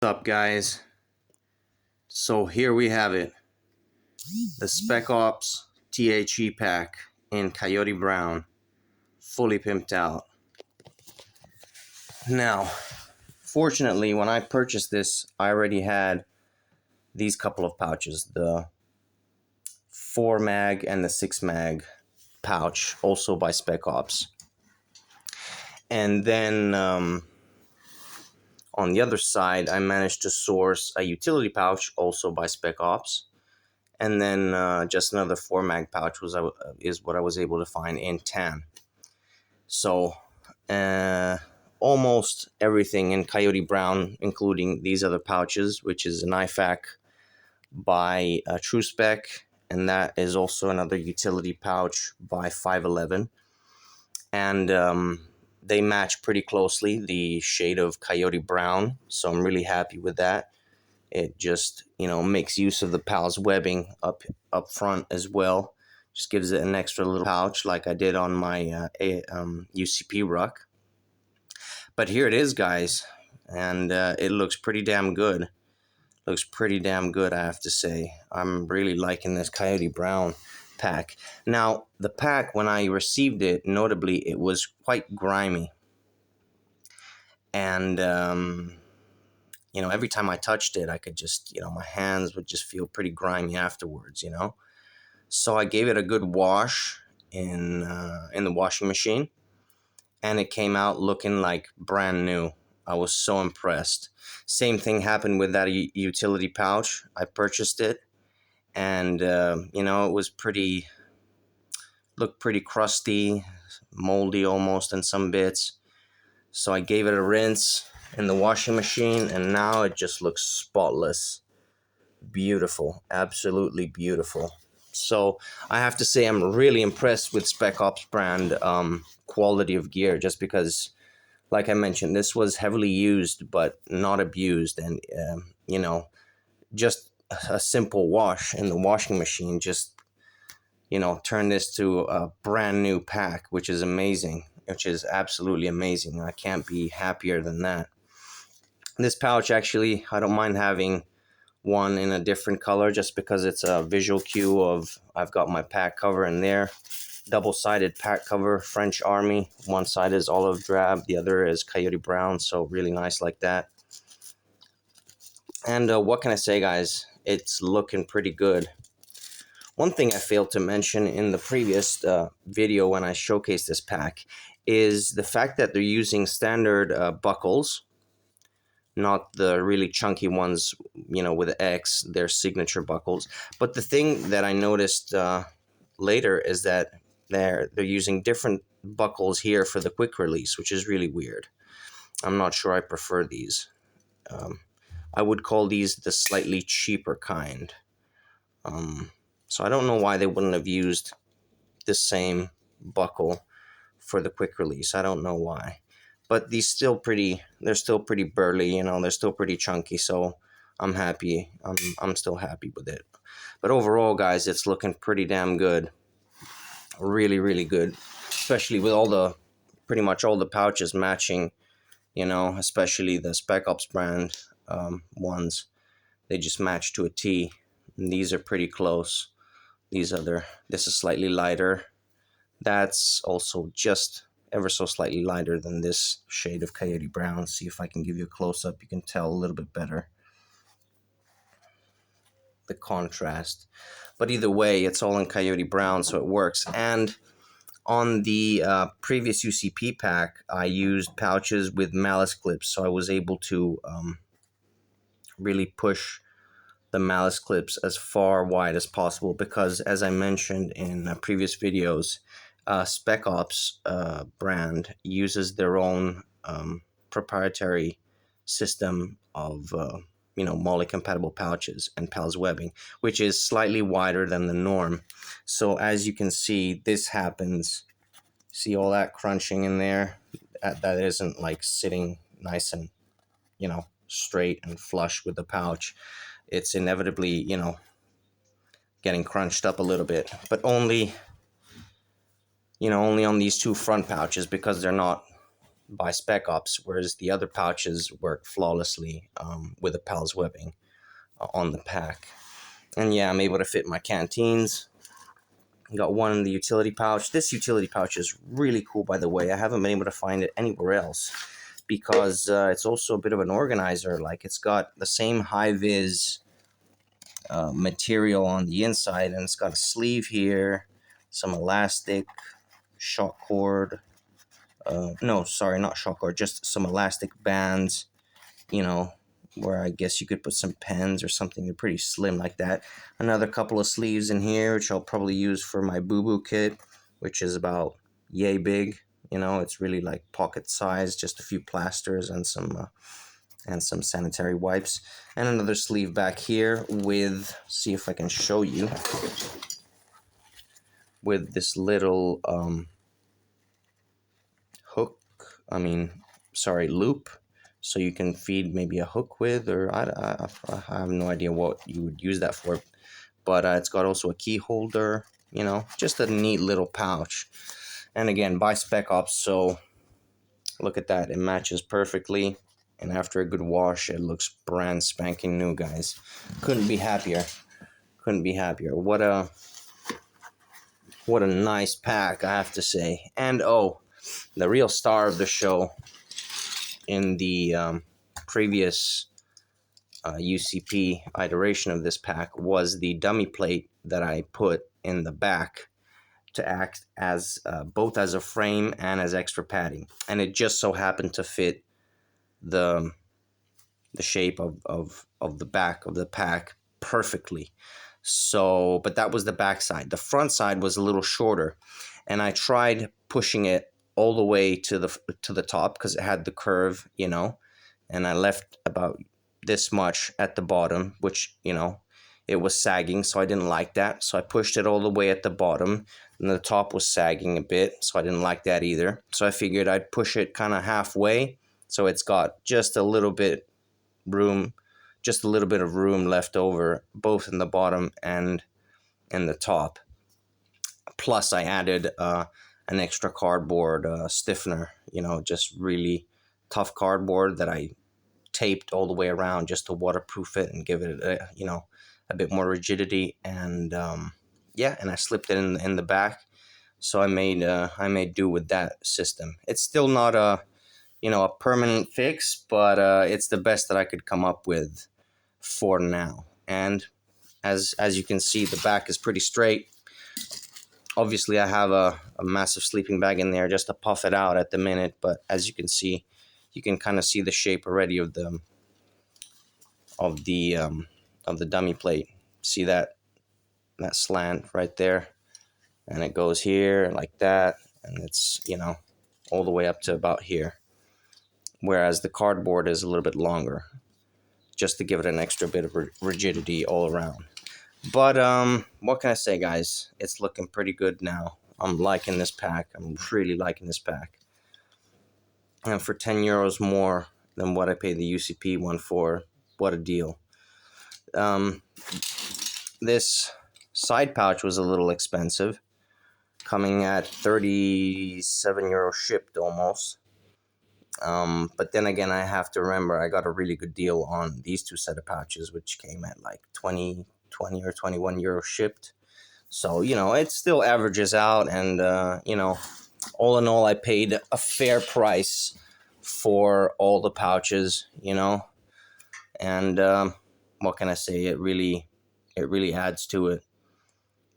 What's up, guys? So here we have it, the Spec Ops T.H.E pack in Coyote Brown, fully pimped out. Now, fortunately, when I purchased this, I already had these couple of pouches, the 4 mag and the 6 mag pouch, also by Spec Ops. And then on the other side, I managed to source a utility pouch, also by Spec Ops. And then just another 4 mag pouch is what I was able to find in tan. So almost everything in Coyote Brown, including these other pouches, which is an IFAC by True Spec, and that is also another utility pouch by 511. And they match pretty closely, the shade of Coyote Brown, so I'm really happy with that. It just, makes use of the PAL's webbing up front as well. Just gives it an extra little pouch like I did on my UCP ruck. But here it is, guys, and it looks pretty damn good. Looks pretty damn good, I have to say. I'm really liking this Coyote Brown pack. Now, the pack, when I received it, notably, it was quite grimy. And every time I touched it, I could just, my hands would just feel pretty grimy afterwards, So I gave it a good wash in the washing machine, and it came out looking like brand new. I was so impressed. Same thing happened with that utility pouch. I purchased it, and, it was looked pretty crusty, moldy almost in some bits. So I gave it a rinse in the washing machine, and now it just looks spotless. Beautiful, absolutely beautiful. So I have to say I'm really impressed with Spec Ops brand quality of gear, just because, like I mentioned, this was heavily used but not abused, and just a simple wash in the washing machine just turned this to a brand new pack, which is amazing, which is absolutely amazing. I can't be happier than that. This pouch, actually, I don't mind having one in a different color, just because it's a visual cue of I've got my pack cover in there. Double-sided pack cover, French Army. One side is olive drab, the other is Coyote Brown, so really nice like that. And what can I say, guys? It's looking pretty good. One thing I failed to mention in the previous video when I showcased this pack is the fact that they're using standard buckles, not the really chunky ones, with the X, their signature buckles. But the thing that I noticed later is that they're using different buckles here for the quick release, which is really weird. I'm not sure I prefer these. I would call these the slightly cheaper kind. So I don't know why they wouldn't have used the same buckle for the quick release. I don't know why. But they're still pretty burly, they're still pretty chunky, so I'm happy. I'm still happy with it. But overall, guys, it's looking pretty damn good. Really, really good. Especially with pretty much all the pouches matching, especially the Spec Ops brand ones. They just match to a T. And these are pretty close. This is slightly lighter. That's also just ever so slightly lighter than this shade of Coyote Brown. See if I can give you a close-up. You can tell a little bit better the contrast. But either way, it's all in Coyote Brown, so it works. And on the previous UCP pack, I used pouches with malice clips, so I was able to really push the malice clips as far wide as possible, because, as I mentioned in previous videos, Spec Ops brand uses their own proprietary system of MOLLE compatible pouches and PAL's webbing, which is slightly wider than the norm. So as you can see, this happens. See all that crunching in there? That isn't like sitting nice and straight and flush with the pouch. It's inevitably getting crunched up a little bit, but only on these two front pouches, because they're not by Spec Ops, whereas the other pouches work flawlessly with the Pals webbing on the pack. And yeah, I'm able to fit my canteens. Got one in the utility pouch. This utility pouch is really cool, by the way. I haven't been able to find it anywhere else because it's also a bit of an organizer. Like, it's got the same high-vis material on the inside, and it's got a sleeve here, some elastic, shock cord. No, sorry, not shock cord, just some elastic bands, you know, where I guess you could put some pens or something. They're pretty slim like that. Another couple of sleeves in here, which I'll probably use for my boo-boo kit, which is about yay big. You know, it's really like pocket size, just a few plasters and some sanitary wipes. And another sleeve back here with, see if I can show you, with this little loop, so you can feed maybe a hook with, or I have no idea what you would use that for, but it's got also a key holder, you know, just a neat little pouch. And again, by Spec Ops, so look at that, it matches perfectly, and after a good wash, it looks brand spanking new, guys. Couldn't be happier. What a nice pack, I have to say. And oh, the real star of the show in the previous UCP iteration of this pack was the dummy plate that I put in the back to act as both as a frame and as extra padding, and it just so happened to fit the shape of the back of the pack perfectly. So, but that was the back side. The front side was a little shorter, and I tried pushing it all the way to the top because it had the curve, you know, and I left about this much at the bottom, which, you know, it was sagging, so I didn't like that. So I pushed it all the way at the bottom, and the top was sagging a bit, so I didn't like that either. So I figured I'd push it kind of halfway, so it's got just a little bit of room left over, both in the bottom and in the top. Plus, I added an extra cardboard stiffener, you know, just really tough cardboard that I taped all the way around just to waterproof it and give it a bit more rigidity. And yeah, and I slipped it in the back, so I made do with that system. It's still not a permanent fix, but it's the best that I could come up with for now. And as you can see, the back is pretty straight. Obviously, I have a massive sleeping bag in there just to puff it out at the minute, but as you can see, you can kind of see the shape already of the dummy plate. See that slant right there, and it goes here like that, and it's, you know, all the way up to about here, whereas the cardboard is a little bit longer, just to give it an extra bit of rigidity all around. But what can I say, guys? It's looking pretty good now. I'm liking this pack. I'm really liking this pack. And for 10 euros more than what I paid the UCP one for, what a deal. This side pouch was a little expensive, coming at 37 euros shipped almost. But then again, I have to remember I got a really good deal on these two set of pouches, which came at like 20 or 21 euros shipped. So, you know, it still averages out, and, you know, all in all, I paid a fair price for all the pouches, you know, and what can I say? It really adds to it.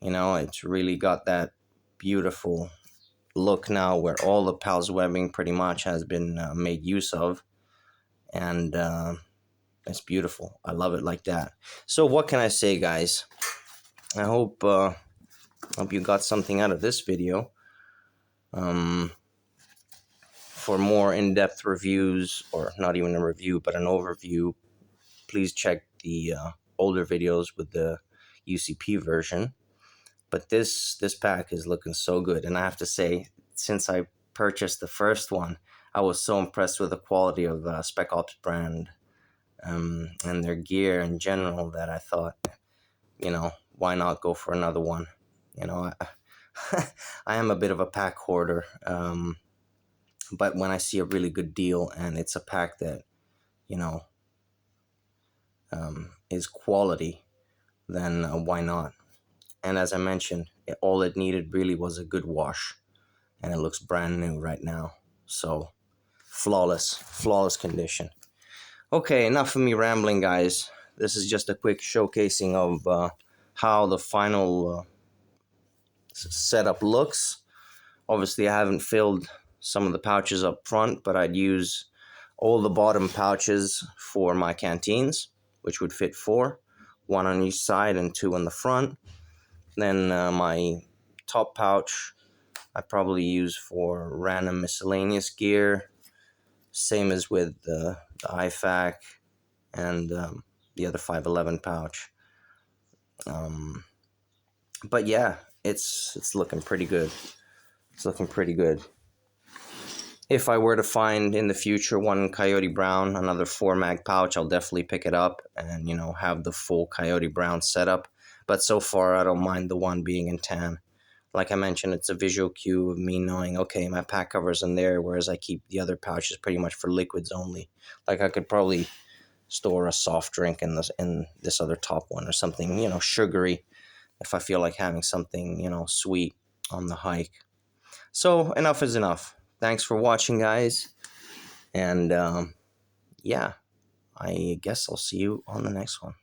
You know, it's really got that beautiful look now where all the Pals webbing pretty much has been made use of, and it's beautiful. I love it like that. So what can I say, guys? I hope you got something out of this video. For more in-depth reviews, or not even a review but an overview, please check the older videos with the UCP version. But this pack is looking so good, and I have to say, since I purchased the first one, I was so impressed with the quality of Spec Ops brand and their gear in general that I thought, you know, why not go for another one? You know, I am a bit of a pack hoarder, But when I see a really good deal and it's a pack that, you know, is quality, then why not? And as I mentioned, all it needed really was a good wash, and it looks brand new right now. So flawless condition. Okay, enough of me rambling, guys. This is just a quick showcasing of how the final setup looks. Obviously, I haven't filled some of the pouches up front, but I'd use all the bottom pouches for my canteens, which would fit 4, 1 on each side and 2 on the front. Then my top pouch I probably use for random miscellaneous gear, same as with the IFAC and the other 511 pouch. But yeah, it's looking pretty good. It's looking pretty good. If I were to find in the future one Coyote Brown, another 4 mag pouch, I'll definitely pick it up and, you know, have the full Coyote Brown setup. But so far, I don't mind the one being in tan. Like I mentioned, it's a visual cue of me knowing, okay, my pack cover's in there, whereas I keep the other pouches pretty much for liquids only. Like I could probably store a soft drink in this other top one, or something, you know, sugary, if I feel like having something, you know, sweet on the hike. So enough is enough. Thanks for watching, guys. And yeah, I guess I'll see you on the next one.